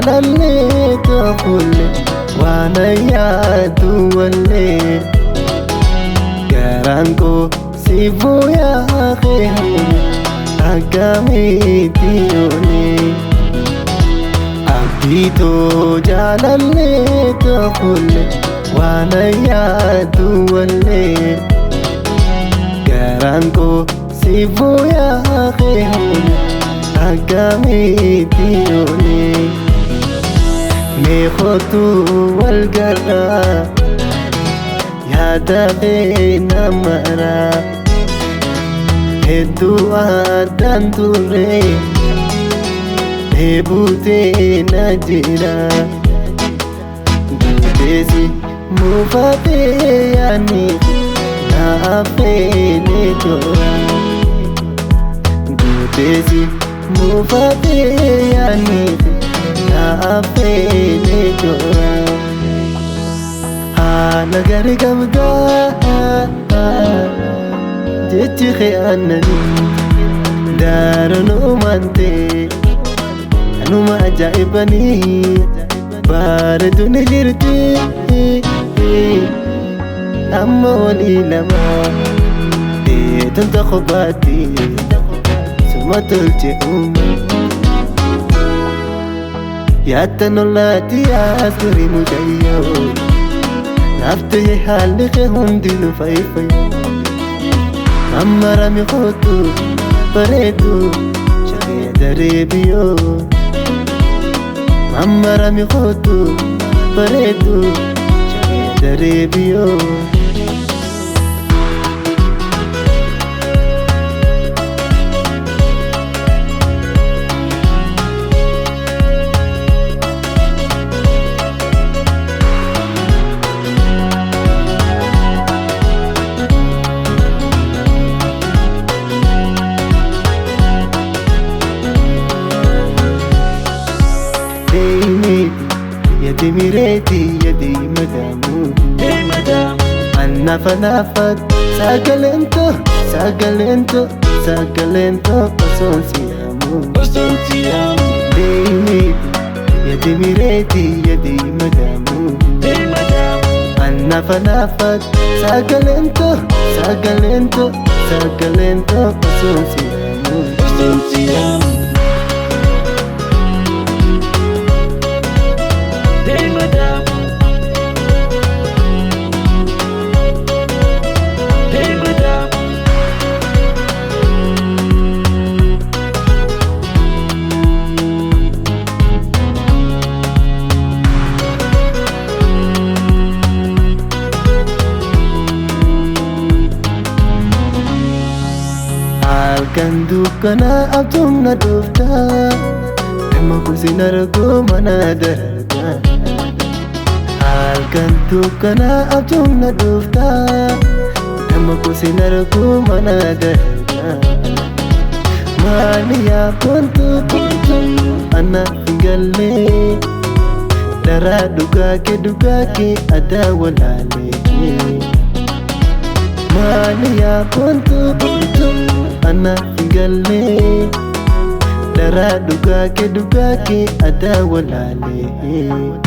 جعلني تقول وانا يادو ولي Garanko sifu ya khehuni agami tiyoni Abdito jalalne takhule wana yadu wale Garanko sifu ya khehuni agami tiyoni Mekhotu walgara Yadabena mara Edua danture Ebute najira Gudezi mufate yani Na afene tora Gudezi mufate yani Na afene tora نقر قبدا جيتي خيانني دار نومانتي أنو ما جايبني باردوني جرتي أما ولي لما تنت خباتي ثم تلجئ يا تنولاتي أسري مجيو نفتي حالك هندي فايفاي أمرا مخوتو بريدو شغي دريبيو أمرا مخوتو بريدو شغي دريبيو يدي ميريتي يدي مدامو أنا فنافت ساقل انتو قصون سيامو يدي ميريتي يدي مدامو أنا فنافت ساقل انتو قصون سيامو Kan dukana abtumna dufta Amma kusinargo mana darga Kan dukana abtumna dufta Amma kusinargo mana darga Mani ya kuntu ana fingalle Dara duga ke ada walale Mani ya kuntu أنا في قلبي درا دقاكي أدا ولا ليه